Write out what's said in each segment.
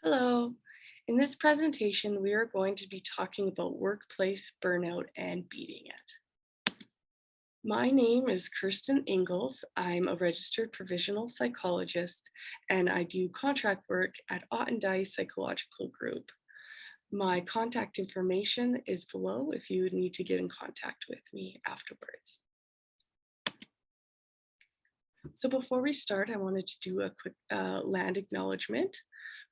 Hello. In this presentation, we are going to be talking about workplace burnout and beating it. My name is Kirsten Ingalls. I'm a registered provisional psychologist and I do contract work at Ottendai Psychological Group. My contact information is below if you would need to get in contact with me afterwards. So before we start, I wanted to do a quick land acknowledgement.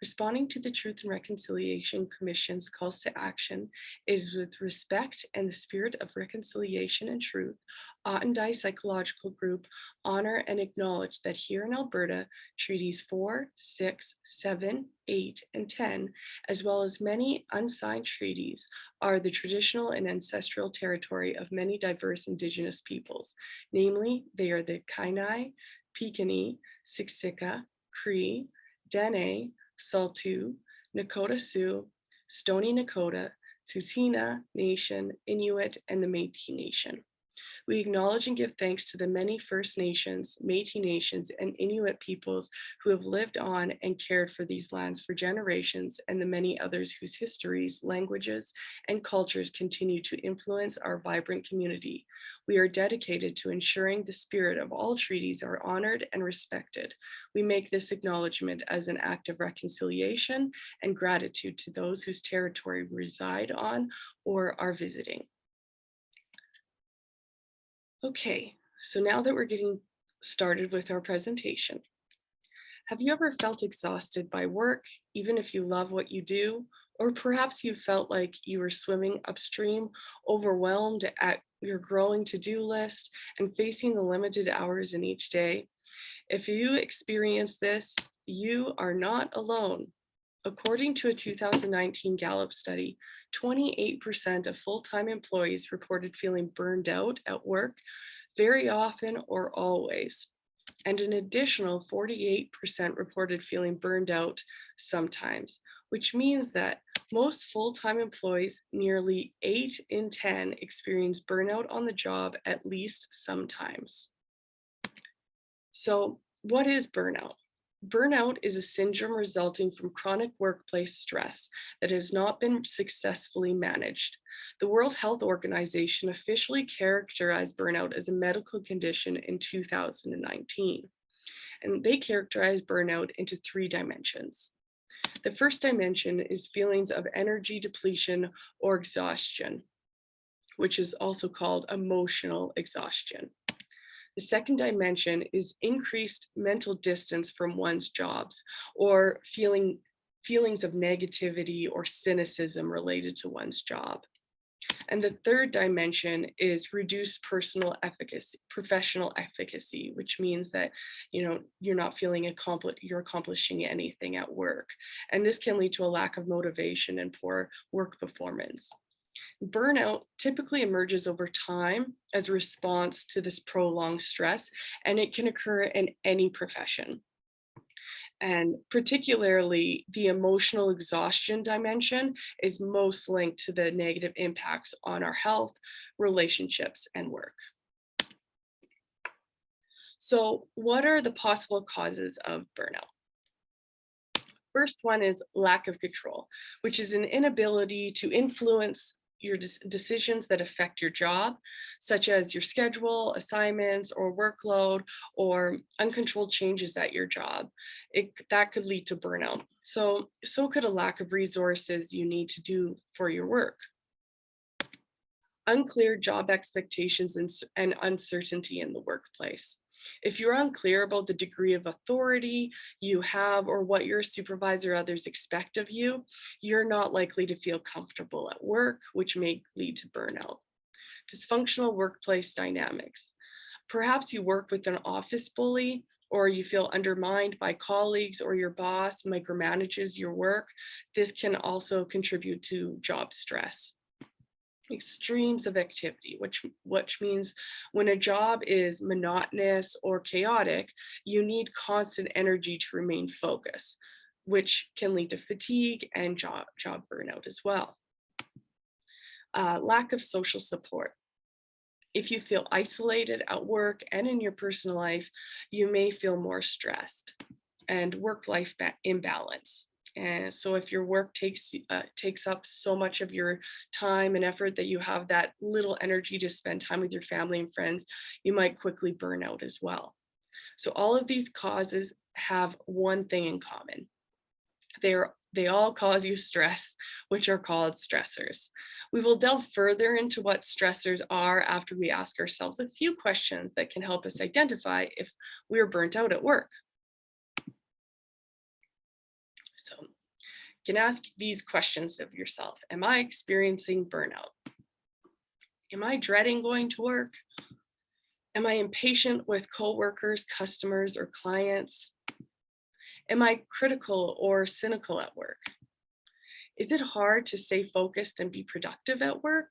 Responding to the Truth and Reconciliation Commission's calls to action is with respect and the spirit of reconciliation and truth. Ottendai Psychological Group honor and acknowledge that here in Alberta, Treaties 4, 6, 7, 8, and 10, as well as many unsigned treaties, are the traditional and ancestral territory of many diverse Indigenous peoples. Namely, they are the Kainai, Piikani, Siksika, Cree, Dene, Saulteaux, Nakota Sioux, Stoney Nakoda, Tsuut'ina Nation, Inuit, and the Métis Nation. We acknowledge and give thanks to the many First Nations, Métis Nations, and Inuit peoples who have lived on and cared for these lands for generations, and the many others whose histories, languages, and cultures continue to influence our vibrant community. We are dedicated to ensuring the spirit of all treaties are honored and respected. We make this acknowledgement as an act of reconciliation and gratitude to those whose territory we reside on or are visiting. Okay, so now that we're getting started with our presentation, have you ever felt exhausted by work, even if you love what you do? Or perhaps you felt like you were swimming upstream, overwhelmed at your growing to-do list and facing the limited hours in each day? If you experience this, you are not alone. According to a 2019 Gallup study, 28% of full-time employees reported feeling burned out at work very often or always. And an additional 48% reported feeling burned out sometimes, which means that most full-time employees, nearly 8 in 10, experience burnout on the job at least sometimes. So, what is burnout? Burnout is a syndrome resulting from chronic workplace stress that has not been successfully managed. The World Health Organization officially characterized burnout as a medical condition in 2019. And they characterize burnout into 3 dimensions. The first dimension is feelings of energy depletion or exhaustion, which is also called emotional exhaustion. The second dimension is increased mental distance from one's jobs or feelings of negativity or cynicism related to one's job. And the third dimension is reduced professional efficacy, which means that you're not feeling you're accomplishing anything at work. And this can lead to a lack of motivation and poor work performance. Burnout typically emerges over time as a response to this prolonged stress, and it can occur in any profession. And particularly the emotional exhaustion dimension is most linked to the negative impacts on our health, relationships, and work. So, what are the possible causes of burnout? First one is lack of control, which is an inability to influence your decisions that affect your job, such as your schedule, assignments, or workload, or uncontrolled changes at your job. That could lead to burnout. So could a lack of resources you need to do for your work. Unclear job expectations and uncertainty in the workplace. If you're unclear about the degree of authority you have or what your supervisor or others expect of you, you're not likely to feel comfortable at work, which may lead to burnout. Dysfunctional workplace dynamics. Perhaps you work with an office bully, or you feel undermined by colleagues, or your boss micromanages your work. This can also contribute to job stress. Extremes of activity, which means when a job is monotonous or chaotic, you need constant energy to remain focused, which can lead to fatigue and job burnout as well. Lack of social support. If you feel isolated at work and in your personal life, you may feel more stressed. And work-life imbalance. And so if your work takes up so much of your time and effort that you have that little energy to spend time with your family and friends, you might quickly burn out as well. So all of these causes have one thing in common. They all cause you stress, which are called stressors. We will delve further into what stressors are after we ask ourselves a few questions that can help us identify if we're burnt out at work. So you can ask these questions of yourself. Am I experiencing burnout? Am I dreading going to work? Am I impatient with coworkers, customers, or clients? Am I critical or cynical at work? Is it hard to stay focused and be productive at work?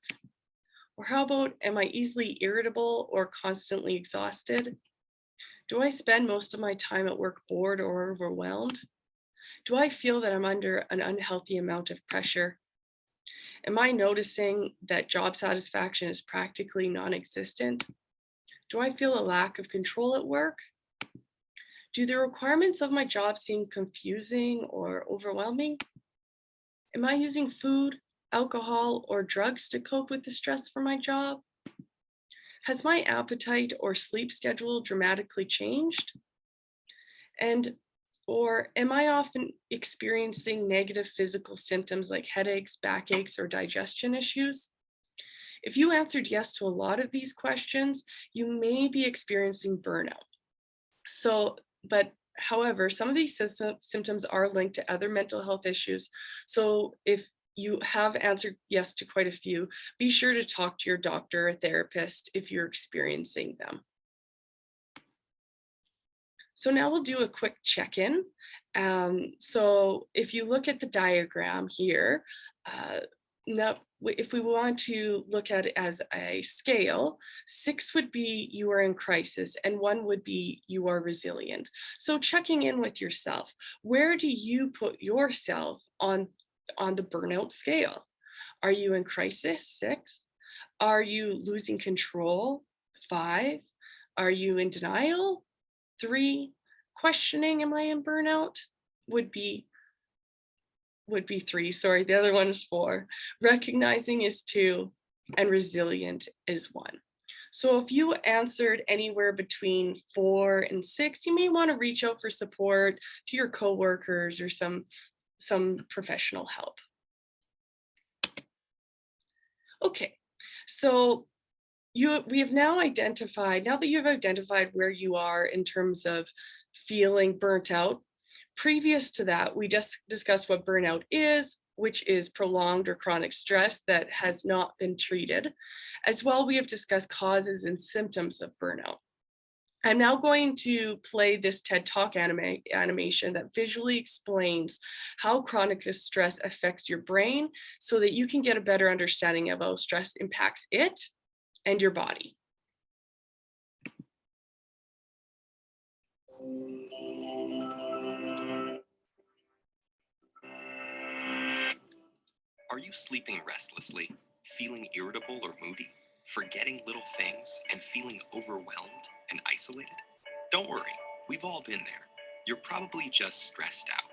Or how about, am I easily irritable or constantly exhausted? Do I spend most of my time at work bored or overwhelmed? Do I feel that I'm under an unhealthy amount of pressure? Am I noticing that job satisfaction is practically non-existent? Do I feel a lack of control at work? Do the requirements of my job seem confusing or overwhelming? Am I using food, alcohol, or drugs to cope with the stress for my job? Has my appetite or sleep schedule dramatically changed? And or am I often experiencing negative physical symptoms like headaches, backaches, or digestion issues? If you answered yes to a lot of these questions, you may be experiencing burnout. But however, some of these symptoms are linked to other mental health issues. So if you have answered yes to quite a few, be sure to talk to your doctor or therapist if you're experiencing them. So now we'll do a quick check-in. So if you look at the diagram here, now if we want to look at it as a scale, 6 would be you are in crisis and 1 would be you are resilient. So checking in with yourself, where do you put yourself on the burnout scale? Are you in crisis? 6. Are you losing control? 5. Are you in denial? 3. Questioning, am I in burnout? Would be 3. Sorry, the other one is 4. Recognizing is 2, and resilient is 1. So if you answered anywhere between 4 and 6, you may want to reach out for support to your coworkers or some professional help. Okay, so we have now that you've identified where you are in terms of feeling burnt out. Previous to that, we just discussed what burnout is, which is prolonged or chronic stress that has not been treated. As well, we have discussed causes and symptoms of burnout. I'm now going to play this TED Talk animation that visually explains how chronic stress affects your brain so that you can get a better understanding of how stress impacts it and your body. Are you sleeping restlessly, feeling irritable or moody, forgetting little things, and feeling overwhelmed and isolated? Don't worry, we've all been there. You're probably just stressed out.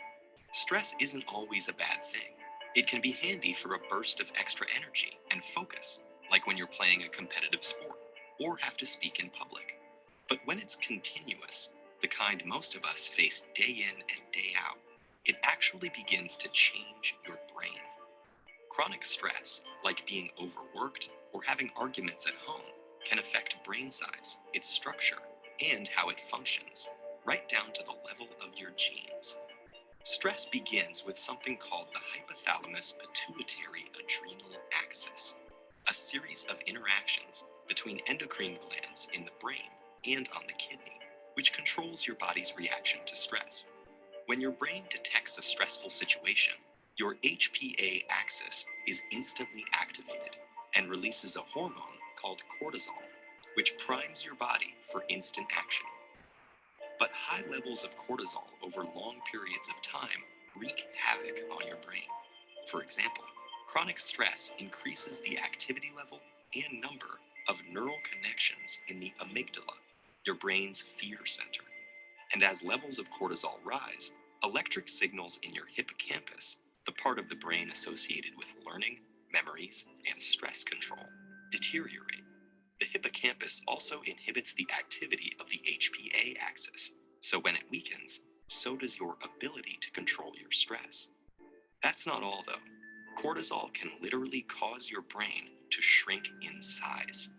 Stress isn't always a bad thing. It can be handy for a burst of extra energy and focus, like when you're playing a competitive sport or have to speak in public. But when it's continuous, the kind most of us face day in and day out, it actually begins to change your brain. Chronic stress, like being overworked or having arguments at home, can affect brain size, its structure, and how it functions, right down to the level of your genes. Stress begins with something called the hypothalamus pituitary adrenal axis, a series of interactions between endocrine glands in the brain and on the kidney, which controls your body's reaction to stress. When your brain detects a stressful situation, your HPA axis is instantly activated and releases a hormone called cortisol, which primes your body for instant action. But high levels of cortisol over long periods of time wreak havoc on your brain. For example, chronic stress increases the activity level and number of neural connections in the amygdala, your brain's fear center. And as levels of cortisol rise, Electric signals in your hippocampus, the part of the brain associated with learning, memories, and stress control, deteriorate. The hippocampus also inhibits the activity of the HPA axis, so when it weakens, so does your ability to control your stress. That's not all, though. Cortisol can literally cause your brain to shrink in size.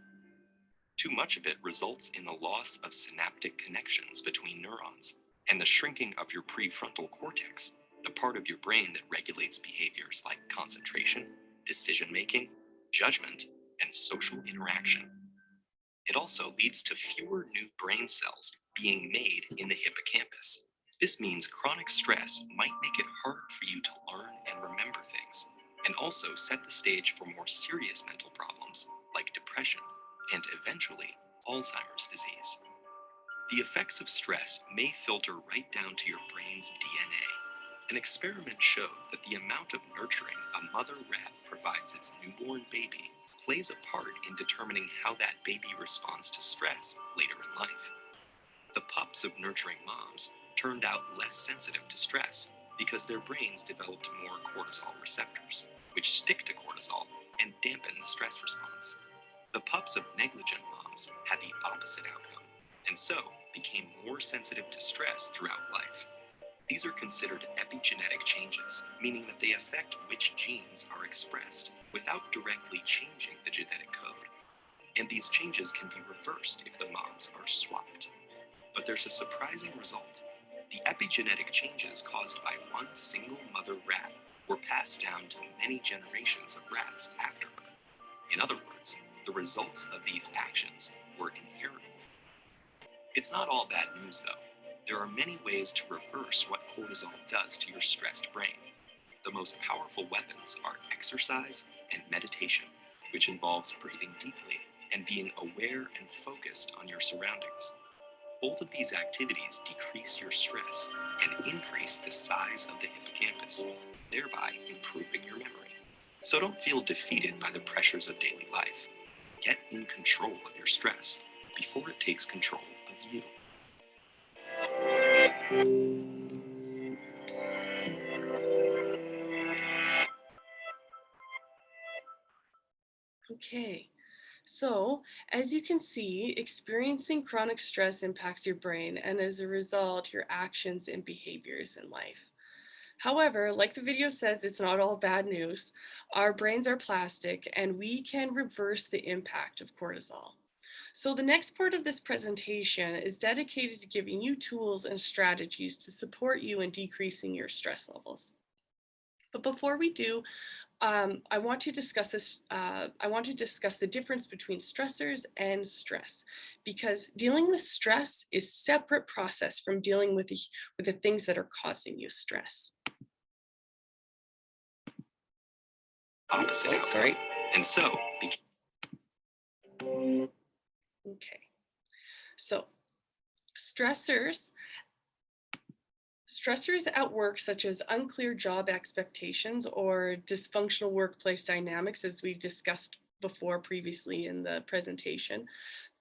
Too much of it results in the loss of synaptic connections between neurons and the shrinking of your prefrontal cortex, the part of your brain that regulates behaviors like concentration, decision making, judgment, and social interaction. It also leads to fewer new brain cells being made in the hippocampus. This means chronic stress might make it harder for you to learn and remember things, and also set the stage for more serious mental problems like depression and eventually Alzheimer's disease. The effects of stress may filter right down to your brain's DNA. An experiment showed that the amount of nurturing a mother rat provides its newborn baby plays a part in determining how that baby responds to stress later in life. The pups of nurturing moms turned out less sensitive to stress because their brains developed more cortisol receptors, which stick to cortisol and dampen the stress response. The pups of negligent moms had the opposite outcome, and so became more sensitive to stress throughout life. These are considered epigenetic changes, meaning that they affect which genes are expressed without directly changing the genetic code. And these changes can be reversed if the moms are swapped. But there's a surprising result. The epigenetic changes caused by one single mother rat were passed down to many generations of rats after her. In other words, the results of these actions were inheritable. It's not all bad news, though. There are many ways to reverse what cortisol does to your stressed brain. The most powerful weapons are exercise and meditation, which involves breathing deeply and being aware and focused on your surroundings. Both of these activities decrease your stress and increase the size of the hippocampus, thereby improving your memory. So don't feel defeated by the pressures of daily life. Get in control of your stress before it takes control of you. Okay, so as you can see, experiencing chronic stress impacts your brain, and as a result, your actions and behaviors in life. However, like the video says, it's not all bad news. Our brains are plastic, and we can reverse the impact of cortisol. So the next part of this presentation is dedicated to giving you tools and strategies to support you in decreasing your stress levels. But before we do, I want to discuss this. I want to discuss the difference between stressors and stress, because dealing with stress is separate process from dealing with the things that are causing you stress. Opposite Oh, outcome. sorry. And so, Okay. So stressors Stressors at work, such as unclear job expectations or dysfunctional workplace dynamics, as we discussed before previously in the presentation,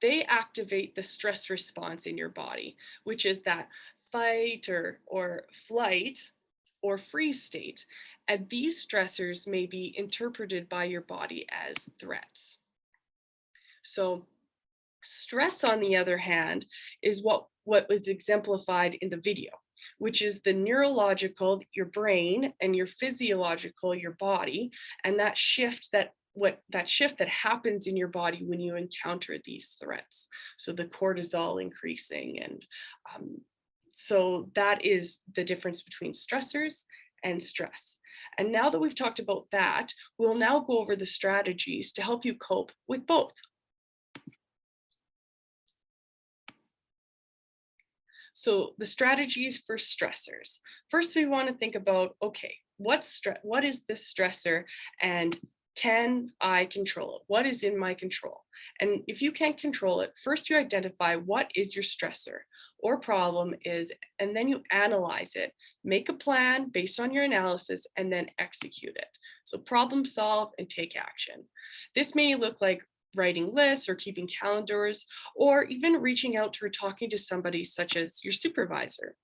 they activate the stress response in your body, which is that fight or flight or freeze state. And these stressors may be interpreted by your body as threats. So stress, on the other hand, is what was exemplified in the video, which is the neurological, your brain, and your physiological, your body, and that shift that happens in your body when you encounter these threats. So the cortisol increasing, and so that is the difference between stressors and stress. And now that we've talked about that, we'll now go over the strategies to help you cope with both. So the strategies for stressors. First, we want to think about, okay, what is this stressor, and can I control it? What is in my control? And if you can't control it, first you identify what is your stressor or problem is, and then you analyze it, make a plan based on your analysis, and then execute it. So problem solve and take action. This may look like writing lists or keeping calendars, or even reaching out to or talking to somebody such as your supervisor.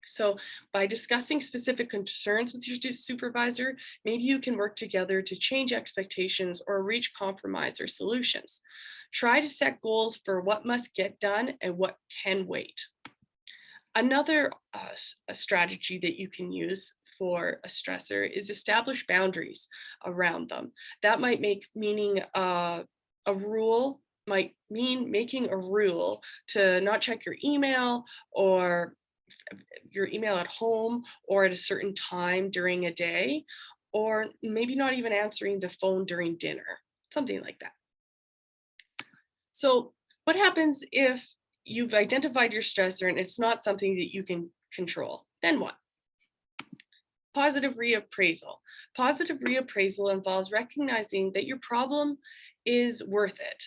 So, by discussing specific concerns with your supervisor, maybe you can work together to change expectations or reach compromise or solutions. Try to set goals for what must get done and what can wait. Another a strategy that you can use for a stressor is establish boundaries around them. That might make meaning a rule, might mean making a rule to not check your email or your email at home or at a certain time during a day, or maybe not even answering the phone during dinner, something like that. So, what happens if you've identified your stressor and it's not something that you can control? Then what? Positive reappraisal. Positive reappraisal involves recognizing that your problem is worth it.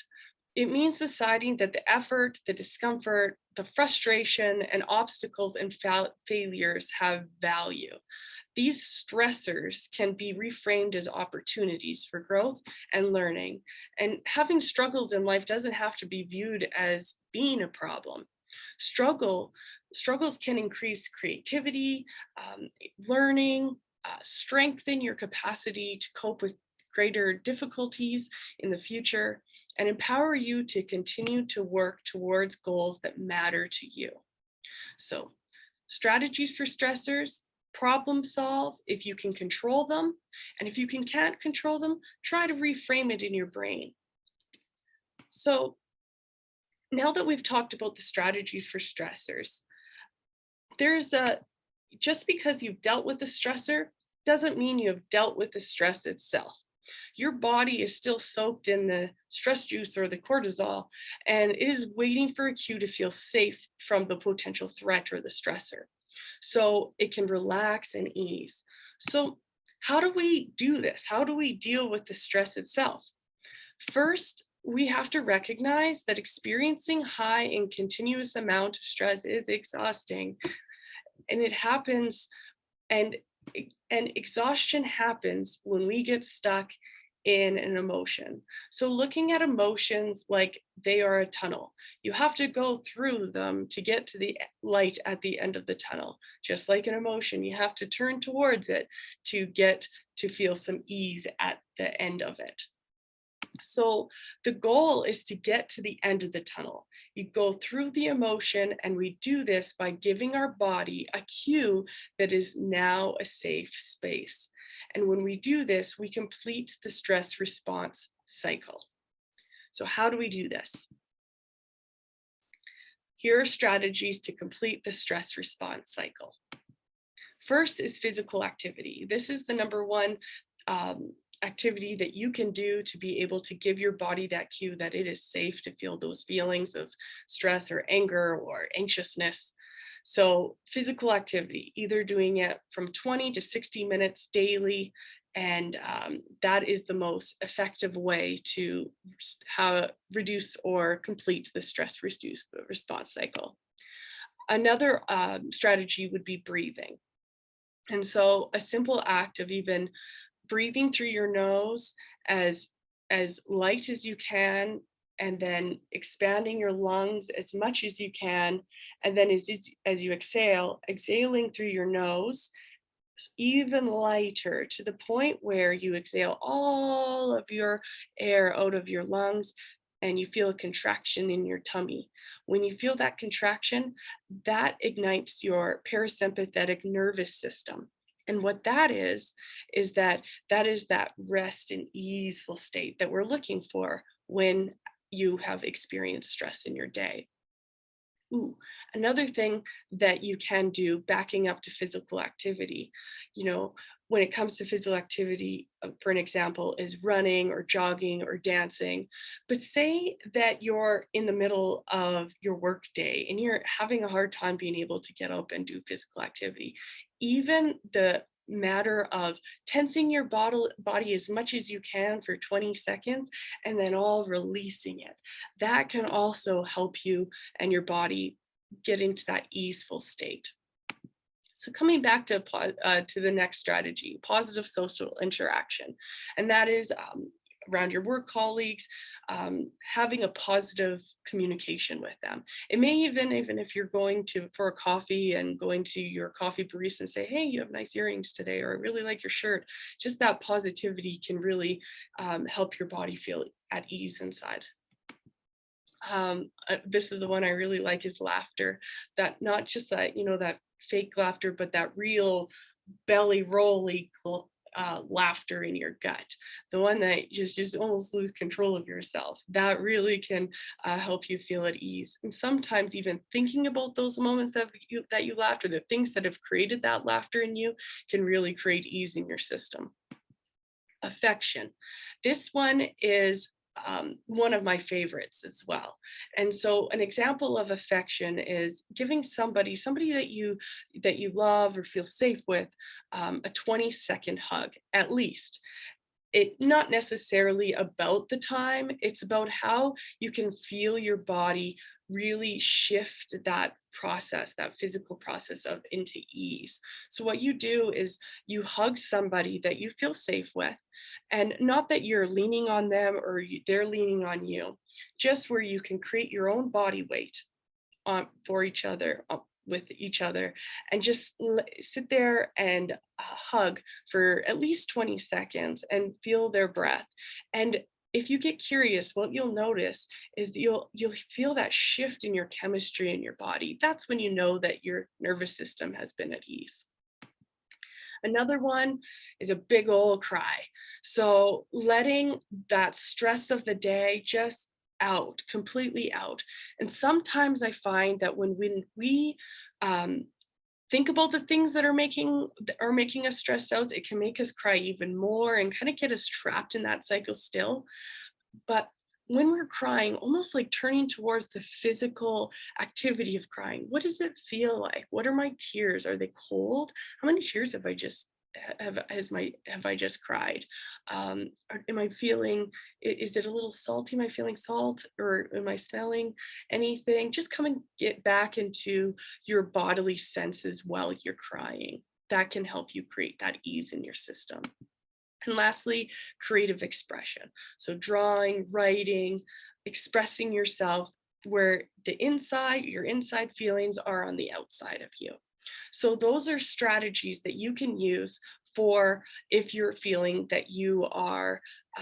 It means deciding that the effort, the discomfort, the frustration, and obstacles and failures have value. These stressors can be reframed as opportunities for growth and learning. And having struggles in life doesn't have to be viewed as being a problem. Struggle Struggles can increase creativity, learning, strengthen your capacity to cope with greater difficulties in the future, and empower you to continue to work towards goals that matter to you. So, strategies for stressors: problem solve if you can control them. And if you can't control them, try to reframe it in your brain. So, now that we've talked about the strategies for stressors, there's a just because you've dealt with the stressor doesn't mean you have dealt with the stress itself. Your body is still soaked in the stress juice or the cortisol, and it is waiting for a cue to feel safe from the potential threat or the stressor. So it can relax and ease. So, how do we do this? How do we deal with the stress itself? First, we have to recognize that experiencing high and continuous amount of stress is exhausting, and it happens, and exhaustion happens when we get stuck in an emotion. So looking at emotions like they are a tunnel, you have to go through them to get to the light at the end of the tunnel. Just like an emotion, you have to turn towards it to get to feel some ease at the end of it. So the goal is to get to the end of the tunnel. You go through the emotion, and we do this by giving our body a cue that is now a safe space. And when we do this, we complete the stress response cycle. So how do we do this? Here are strategies to complete the stress response cycle. First is physical activity. This is the number one activity that you can do to be able to give your body that cue that it is safe to feel those feelings of stress or anger or anxiousness. So physical activity, either doing it from 20 to 60 minutes daily, and that is the most effective way to reduce or complete the stress response cycle. Another strategy would be breathing. And so a simple act of even breathing through your nose as light as you can, and then expanding your lungs as much as you can, and then as you exhaling through your nose even lighter, to the point where you exhale all of your air out of your lungs and you feel a contraction in your tummy. When you feel that contraction, that ignites your parasympathetic nervous system. And what that is that rest and easeful state that we're looking for when you have experienced stress in your day. Ooh, another thing that you can do, backing up to physical activity, when it comes to physical activity, for an example, is running or jogging or dancing. But say that you're in the middle of your work day and you're having a hard time being able to get up and do physical activity. Even the matter of tensing your body as much as you can for 20 seconds and then all releasing it, that can also help you and your body get into that easeful state. So coming back to the next strategy, positive social interaction, and that is around your work colleagues, having a positive communication with them. It may even if you're going to for a coffee and going to your coffee barista and say, hey, you have nice earrings today, or I really like your shirt. Just that positivity can really help your body feel at ease inside. This is the one I really like is laughter. That not just that, that fake laughter, but that real belly rolly laughter in your gut, the one that just almost lose control of yourself. That really can help you feel at ease. And sometimes even thinking about those moments that you laughed, or the things that have created that laughter in you, can really create ease in your system. Affection. This one is one of my favorites as well. And so an example of affection is giving somebody that you love or feel safe with, a 20-second hug at least. It not necessarily about the time, it's about how you can feel your body really shift that process, that physical process of into ease. So what you do is you hug somebody that you feel safe with, and not that you're leaning on them or they're leaning on you, just where you can create your own body weight for each other, with each other, and just sit there and hug for at least 20 seconds and feel their breath. And if you get curious, what you'll notice is that you'll feel that shift in your chemistry in your body. That's when you know that your nervous system has been at ease. Another one is a big old cry. So letting that stress of the day just out, completely out. And sometimes I find that when we um, think about the things that are making us stressed out, it can make us cry even more and kind of get us trapped in that cycle still. But when we're crying, almost like turning towards the physical activity of crying, what does it feel like? What are my tears? Are they cold? How many tears have I just cried? Am I feeling? Is it a little salty? Am I feeling salt, or am I smelling anything? Just come and get back into your bodily senses while you're crying. That can help you create that ease in your system. And lastly, creative expression. So drawing, writing, expressing yourself where your inside feelings are on the outside of you. So those are strategies that you can use for if you're feeling that you are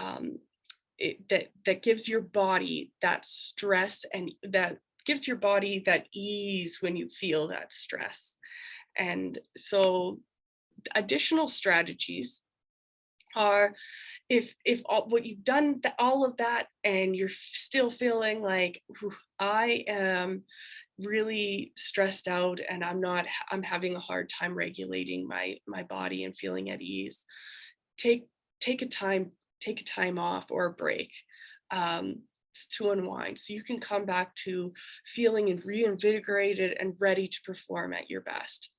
that gives your body that stress, and that gives your body that ease when you feel that stress. And so additional strategies are, if what you've done all of that and you're still feeling like, "Whew, I am really stressed out and I'm having a hard time regulating my body and feeling at ease," take take a time off or a break, um, to unwind, so you can come back to feeling and reinvigorated and ready to perform at your best.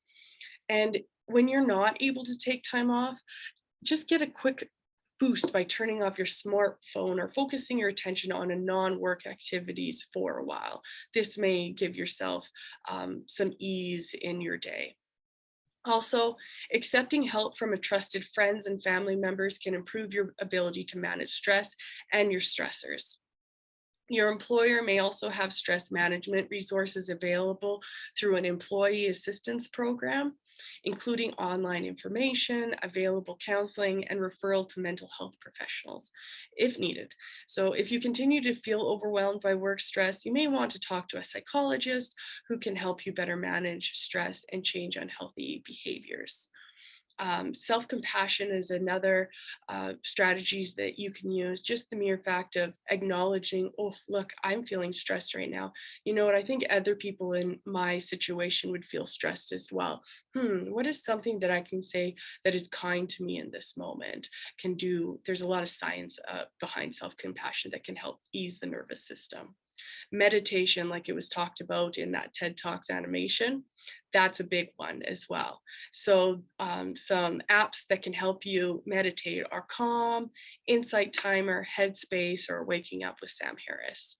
And when you're not able to take time off, just get a quick boost by turning off your smartphone or focusing your attention on a non-work activities for a while. This may give yourself some ease in your day. Also, accepting help from a trusted friends and family members can improve your ability to manage stress and your stressors. Your employer may also have stress management resources available through an employee assistance program, including online information, available counseling, and referral to mental health professionals if needed. So, if you continue to feel overwhelmed by work stress, you may want to talk to a psychologist who can help you better manage stress and change unhealthy behaviors. Self-compassion is another strategies that you can use. Just the mere fact of acknowledging, oh, look, I'm feeling stressed right now. You know what? I think other people in my situation would feel stressed as well. What is something that I can say that is kind to me in this moment? Can do. There's a lot of science behind self-compassion that can help ease the nervous system. Meditation, like it was talked about in that TED Talks animation, that's a big one as well. So some apps that can help you meditate are Calm, Insight Timer, Headspace, or Waking Up with Sam Harris.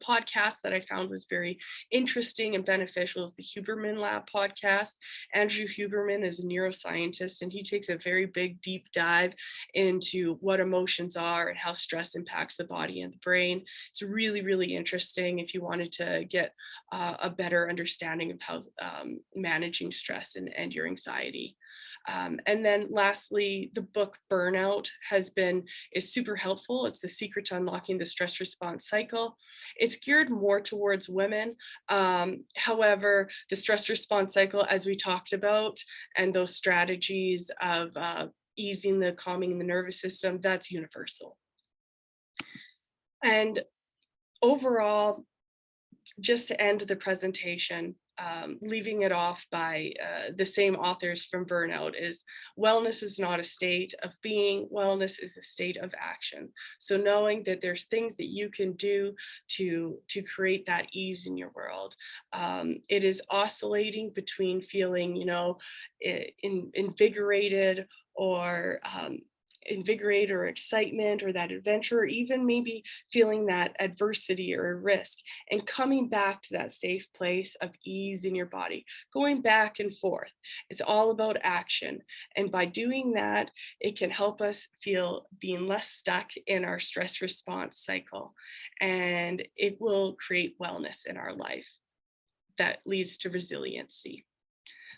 podcast that I found was very interesting and beneficial is the Huberman Lab podcast. Andrew Huberman is a neuroscientist, and he takes a very big, deep dive into what emotions are and how stress impacts the body and the brain. It's really, really interesting if you wanted to get a better understanding of how managing stress and your anxiety. And then lastly, the book Burnout is super helpful. It's the secret to unlocking the stress response cycle. It's geared more towards women. However, the stress response cycle, as we talked about, and those strategies of easing the calming the nervous system, that's universal. And overall, just to end the presentation, leaving it off by the same authors from Burnout is wellness is not a state of being, wellness is a state of action. So knowing that there's things that you can do to create that ease in your world. It is oscillating between feeling, invigorated or invigorate or excitement or that adventure, or even maybe feeling that adversity or risk, and coming back to that safe place of ease in your body, going back and forth. It's all about action. And by doing that, it can help us feel being less stuck in our stress response cycle. And it will create wellness in our life that leads to resiliency.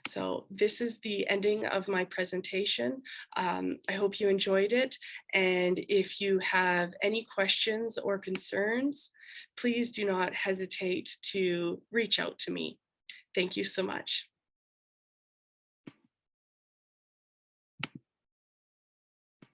So this is the ending of my presentation. I hope you enjoyed it. And if you have any questions or concerns, please do not hesitate to reach out to me. Thank you so much.